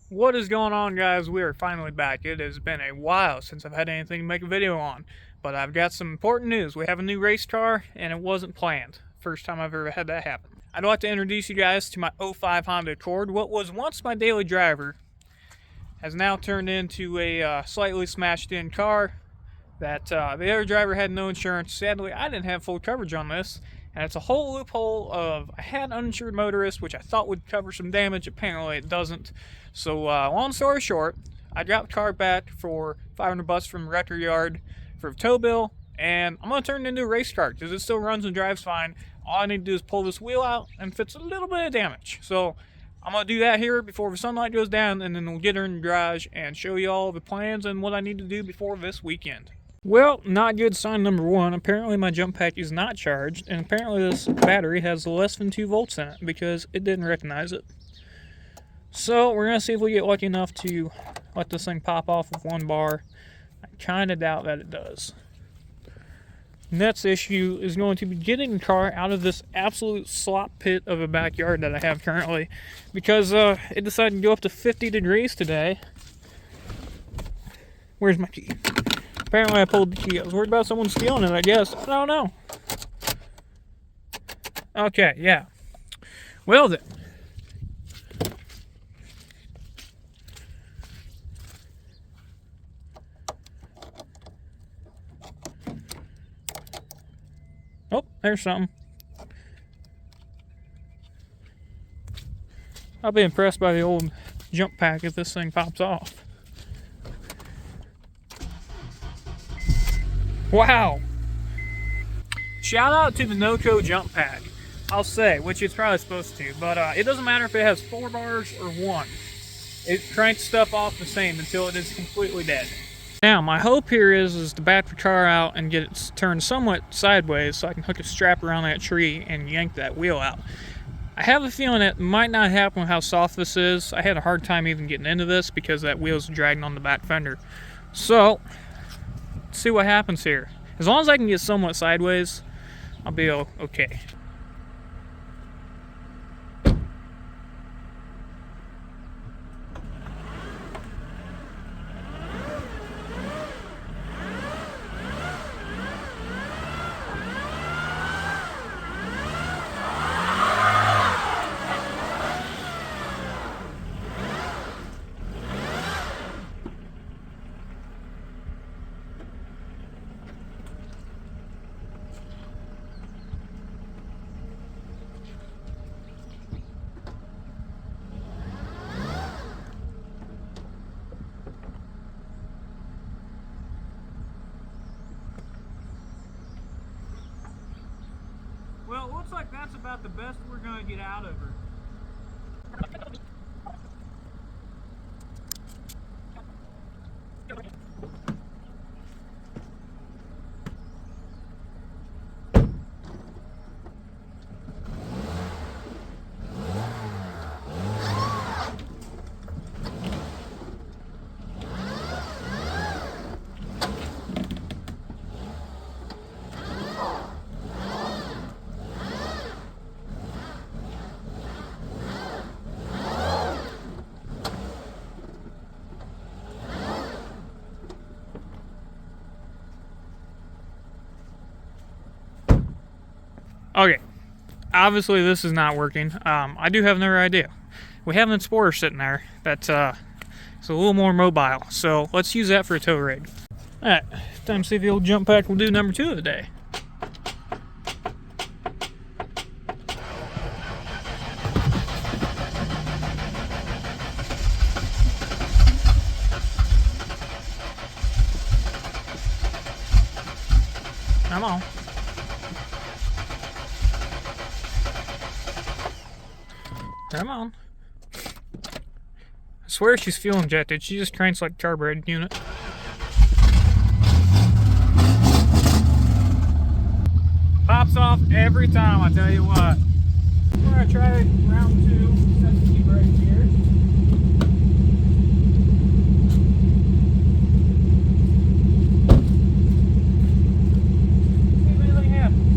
What is going on, guys? We are finally back. It has been a while since I've had anything to make a video on, but I've got some important news. We have a new race car, and it wasn't planned. First time I've ever had that happen. I'd like to introduce you guys to my '05 Honda Accord. What was once my daily driver has now turned into a slightly smashed-in car that the other driver had no insurance. Sadly, I didn't have full coverage on this, and it's a whole loophole of I had uninsured motorist, which I thought would cover some damage. Apparently, it doesn't. So, long story short, I got the car back for $500 from the record yard for a tow bill, and I'm gonna turn it into a race car because it still runs and drives fine. All I need to do is pull this wheel out and fix a little bit of damage. So, I'm gonna do that here before the sunlight goes down, and then we'll get her in the garage and show you all the plans and what I need to do before this weekend. Well, not good sign number one. Apparently my jump pack is not charged, and apparently this battery has less than 2 volts in it because it didn't recognize it. So we're going to see if we get lucky enough to let this thing pop off with one bar. I kind of doubt that it does. Next issue is going to be getting the car out of this absolute slop pit of a backyard that I have currently, because it decided to go up to 50 degrees today. Where's my key? Apparently I pulled the key. I was worried about someone stealing it, I guess. I don't know. Okay, yeah. Well then. Oh, there's something. I'll be impressed by the old jump pack if this thing pops off. Wow! Shout out to the NoCo jump pack, I'll say, which it's probably supposed to, but it doesn't matter if it has 4 bars or 1. It cranks stuff off the same until it is completely dead. Now, my hope here is to back the car out and get it turned somewhat sideways so I can hook a strap around that tree and yank that wheel out. I have a feeling it might not happen with how soft this is. I had a hard time even getting into this because that wheel's dragging on the back fender. So, let's see what happens here. As long as I can get somewhat sideways, I'll be okay. Well, it looks like that's about the best we're going to get out of her. Okay, obviously this is not working. I do have another idea. We have an Explorer sitting there that's it's a little more mobile, so let's use that for a tow rig. Alright, time to see if the old jump pack will do number 2 of the day. Come on. Come on. I swear she's fuel injected. She just cranks like a carbureted unit. Pops off every time, I tell you what. We're gonna try round 2. Set the key right here. See if anything happens.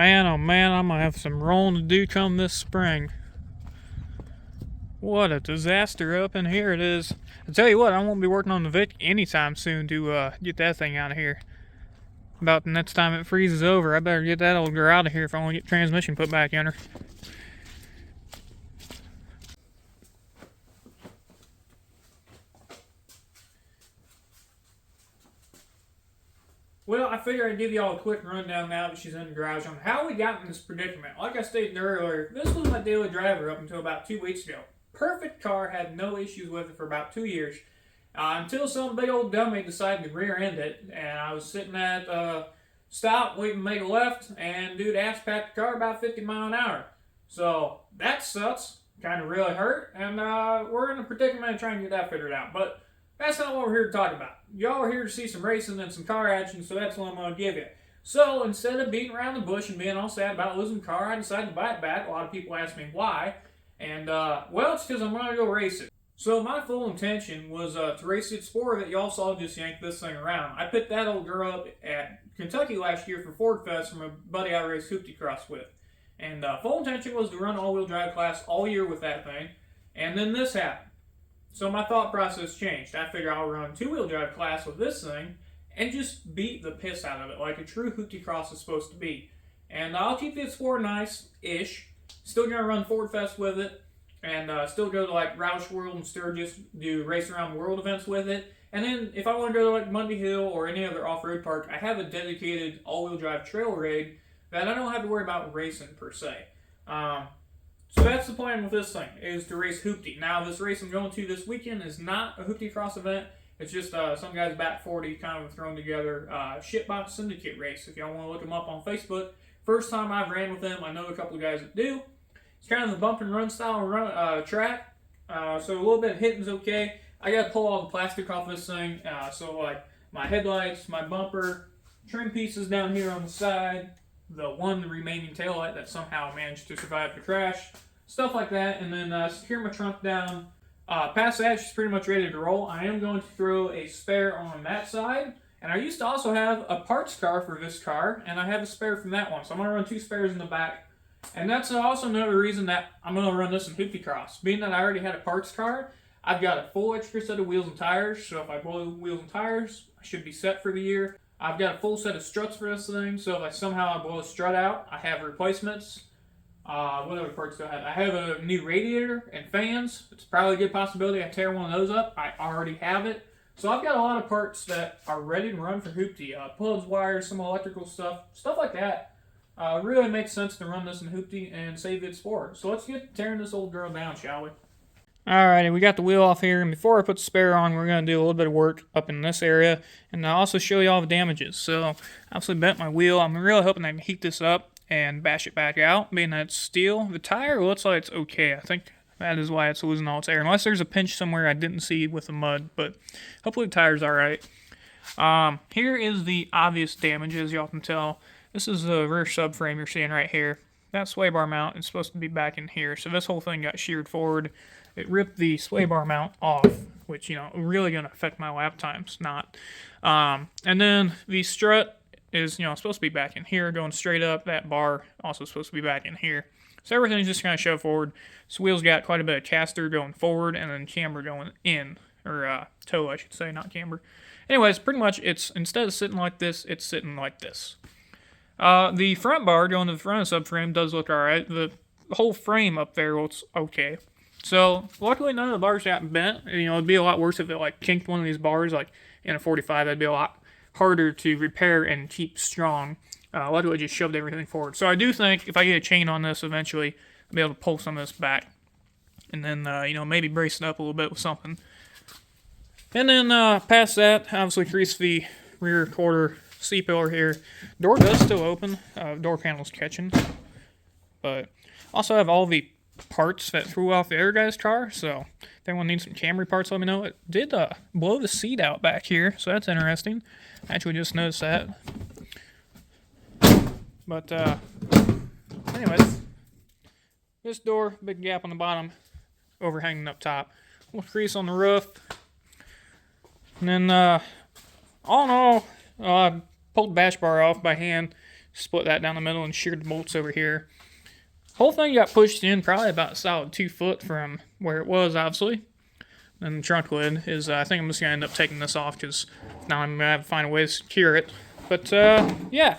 Man, oh man, I'm gonna have some rolling to do come this spring. What a disaster up in here it is. I tell you what, I won't be working on the Vic anytime soon to get that thing out of here. About the next time it freezes over, I better get that old girl out of here if I want to get transmission put back in her. Well, I figure I'd give y'all a quick rundown now that she's in the garage on how we got in this predicament. Like I stated earlier, this was my daily driver up until about 2 weeks ago. Perfect car, had no issues with it for about 2 years. Until some big old dummy decided to rear end it, and I was sitting at stop, waiting to make a left, and dude ass-packed the car about 50 miles an hour. So that sucks, kind of really hurt, and we're in a predicament trying to get that figured out. But that's not what we're here to talk about. Y'all are here to see some racing and some car action, so that's what I'm going to give you. So instead of beating around the bush and being all sad about losing the car, I decided to buy it back. A lot of people ask me why, and well, it's because I'm going to go race it. So my full intention was to race it sport that y'all saw just yank this thing around. I picked that old girl up at Kentucky last year for Ford Fest from a buddy I raced hoopty cross with. And full intention was to run all-wheel drive class all year with that thing. And then this happened. So my thought process changed. I figured I'll run two-wheel drive class with this thing and just beat the piss out of it like a true hoopty cross is supposed to be. And I'll keep the Explorer nice-ish. Still going to run Ford Fest with it. And still go to like Roush World and Sturgis, do race around the world events with it. And then if I want to go to like Mundy Hill or any other off-road park, I have a dedicated all-wheel drive trail rig that I don't have to worry about racing per se. So that's the plan with this thing, is to race hoopty. Now this race I'm going to this weekend is not a hoopty cross event. It's just some guy's back 40 kind of thrown together shitbox syndicate race. If y'all want to look them up on Facebook. First time I've ran with them, I know a couple of guys that do. It's kind of the bump and run style track, so a little bit of hitting's okay. I got to pull all the plastic off this thing, so like my headlights, my bumper, trim pieces down here on the side, the one remaining taillight that somehow managed to survive the crash, stuff like that, and then secure my trunk down. Past that, she's pretty much ready to roll. I am going to throw a spare on that side, and I used to also have a parts car for this car, and I have a spare from that one, so I'm going to run two spares in the back. And that's also another reason that I'm going to run this in hoopty cross. Being that I already had a parts car, I've got a full extra set of wheels and tires, so if I blow wheels and tires, I should be set for the year. I've got a full set of struts for this thing, so if I somehow blow a strut out, I have replacements. What other parts do I have? I have a new radiator and fans. It's probably a good possibility I tear one of those up. I already have it. So I've got a lot of parts that are ready to run for hoopty. Plugs, wires, some electrical stuff like that. Really makes sense to run this in hoopty and save its sport. So let's get tearing this old girl down, shall we? Alrighty, we got the wheel off here, and before I put the spare on, we're going to do a little bit of work up in this area, and I'll also show you all the damages. So, I obviously bent my wheel. I'm really hoping I can heat this up and bash it back out, being that it's steel. The tire looks like it's okay. I think that is why it's losing all its air, unless there's a pinch somewhere I didn't see with the mud, but hopefully the tire's alright. Here is the obvious damage, as y'all can tell. This is the rear subframe you're seeing right here. That sway bar mount is supposed to be back in here, so this whole thing got sheared forward. It ripped the sway bar mount off, which, you know, really going to affect my lap times, not. And then the strut is, you know, supposed to be back in here, going straight up. That bar also supposed to be back in here. So everything's just kind of shoved forward. This wheel's got quite a bit of caster going forward and then camber going in, or toe, I should say, not camber. Anyways, pretty much it's, instead of sitting like this, it's sitting like this. The front bar going to the front of the subframe does look alright. The whole frame up there looks okay. So, luckily none of the bars got bent. You know, it'd be a lot worse if it, like, kinked one of these bars, like, in a 45. That'd be a lot harder to repair and keep strong. Luckily, I just shoved everything forward. So, I do think if I get a chain on this eventually, I'll be able to pull some of this back. And then, you know, maybe brace it up a little bit with something. And then, past that, obviously crease the rear quarter C-pillar here. Door does still open. Door panel's catching. But, also have all the parts that threw off the other guy's car, so if anyone needs some Camry parts, let me know. It did blow the seat out back here, so that's interesting. I actually just noticed that. But, anyways, this door, big gap on the bottom, overhanging up top. A little crease on the roof. And then, all in all, I pulled the bash bar off by hand. split that down the middle and sheared the bolts over here. Whole thing got pushed in probably about a solid 2 foot from where it was, obviously. And the trunk lid is, I think I'm just going to end up taking this off because now I'm going to have to find a way to secure it. But, yeah.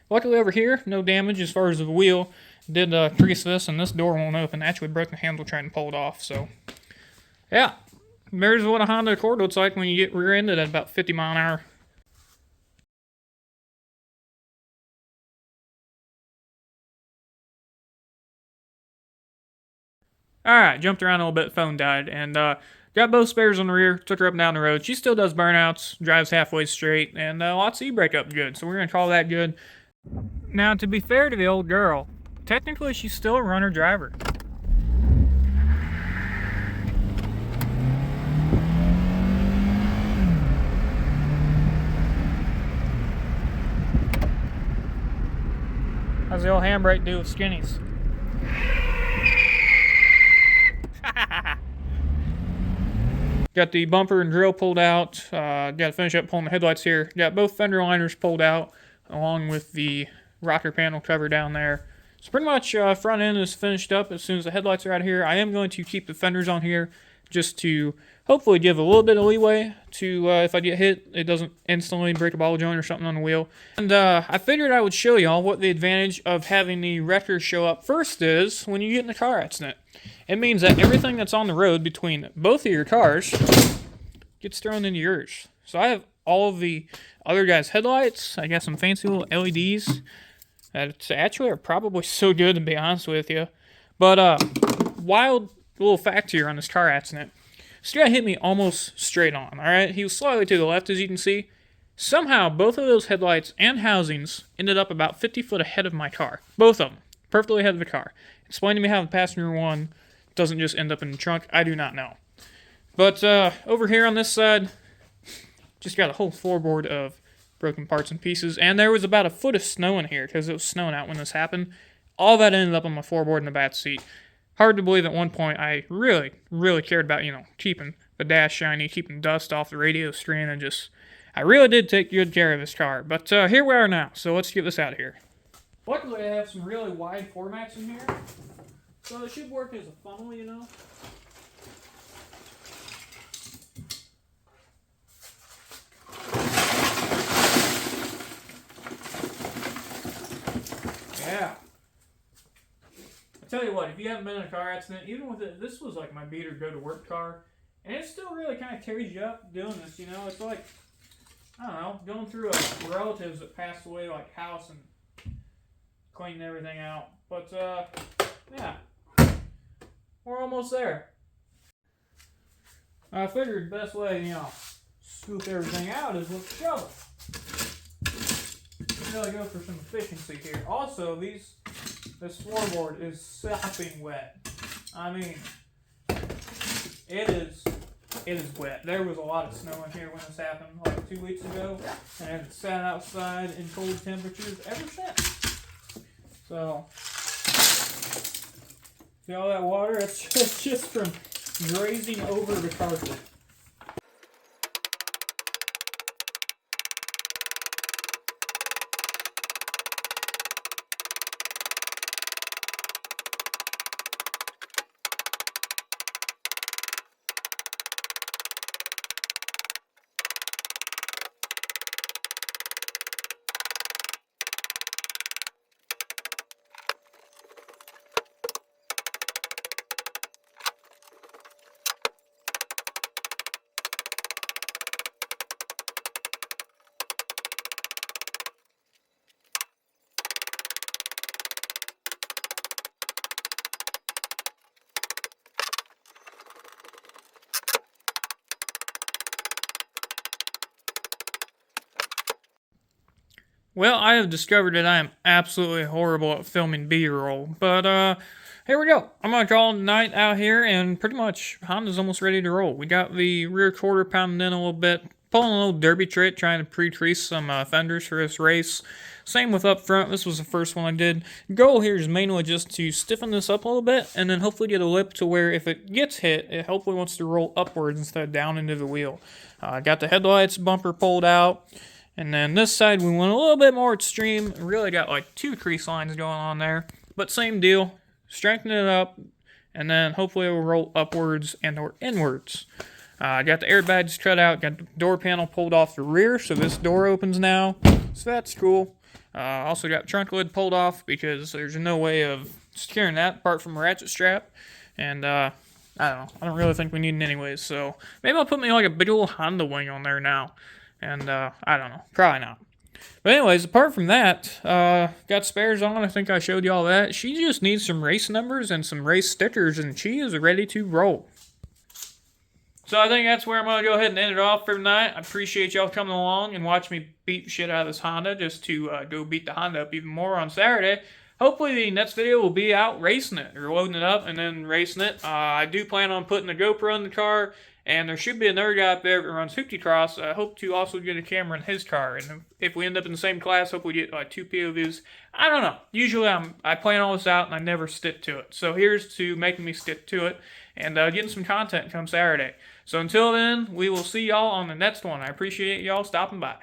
Luckily over here, no damage as far as the wheel. Did crease this, and this door won't open. Actually broke the handle trying to pull it off, so. Yeah. There's what a Honda Accord looks like when you get rear-ended at about 50 mile an hour. Alright, jumped around a little bit, phone died, and got both spares on the rear, took her up and down the road. She still does burnouts, drives halfway straight, and lots of e-brake up good, so we're going to call that good. Now, to be fair to the old girl, technically she's still a runner driver. How's the old handbrake do with skinnies? Got the bumper and grill pulled out. Got to finish up pulling the headlights here. Got both fender liners pulled out, along with the rocker panel cover down there. So pretty much front end is finished up as soon as the headlights are out of here. I am going to keep the fenders on here just to hopefully give a little bit of leeway to if I get hit, it doesn't instantly break a ball joint or something on the wheel. And I figured I would show y'all what the advantage of having the wrecker show up first is when you get in a car accident. It means that everything that's on the road between both of your cars gets thrown into yours. So I have all of the other guys' headlights. I got some fancy little LEDs that actually are probably so good, to be honest with you. But wild little fact here on this car accident. This guy hit me almost straight on, alright? He was slightly to the left, as you can see. Somehow, both of those headlights and housings ended up about 50 foot ahead of my car. Both of them. Perfectly ahead of the car. Explain to me how the passenger one doesn't just end up in the trunk. I do not know. But over here on this side, just got a whole floorboard of broken parts and pieces. And there was about a foot of snow in here because it was snowing out when this happened. All that ended up on my floorboard in the back seat. Hard to believe at one point I really, really cared about, keeping the dash shiny, keeping dust off the radio screen, and I really did take good care of this car. But here we are now, so let's get this out of here. Luckily I have some really wide floor mats in here, so it should work as a funnel, Yeah. I tell you what, if you haven't been in a car accident, even with it, this was like my beater go-to-work car, and it still really kind of tears you up doing this, It's like, I don't know, going through a relatives that passed away, like, house and cleaning everything out. But, yeah, we're almost there. I figured the best way, scoop everything out is with a shovel. Really go for some efficiency here. Also, this floorboard is sopping wet. I mean, it is wet. There was a lot of snow in here when this happened, like 2 weeks ago, and it sat outside in cold temperatures ever since. So, see all that water? It's just from grazing over the carpet. Well, I have discovered that I am absolutely horrible at filming B-roll, but here we go. I'm going to call it a night out here, and pretty much Honda's almost ready to roll. We got the rear quarter pounding in a little bit, pulling a little derby trick, trying to pre-crease some fenders for this race. Same with up front. This was the first one I did. Goal here is mainly just to stiffen this up a little bit, and then hopefully get a lip to where if it gets hit, it hopefully wants to roll upwards instead of down into the wheel. Got the headlights bumper pulled out. And then this side we went a little bit more extreme. Really got like 2 crease lines going on there. But same deal. Strengthen it up. And then hopefully it will roll upwards and or inwards. I got the airbags cut out. Got the door panel pulled off the rear. So this door opens now. So that's cool. Also got the trunk lid pulled off because there's no way of securing that apart from a ratchet strap. And I don't know. I don't really think we need it anyways. So maybe I'll put me like a big old Honda wing on there now. And I don't know. Probably not. But anyways, apart from that, got spares on. I think I showed you all that. She just needs some race numbers and some race stickers, and she is ready to roll. So I think that's where I'm going to go ahead and end it off for tonight. I appreciate y'all coming along and watching me beat the shit out of this Honda just to go beat the Honda up even more on Saturday. Hopefully the next video will be out racing it, or loading it up and then racing it. I do plan on putting a GoPro in the car, and there should be another guy up there that runs hoopty cross. I hope to also get a camera in his car, and if we end up in the same class, hope we get like 2 POVs. I don't know. Usually I plan all this out and I never stick to it. So here's to making me stick to it and getting some content come Saturday. So until then, we will see y'all on the next one. I appreciate y'all stopping by.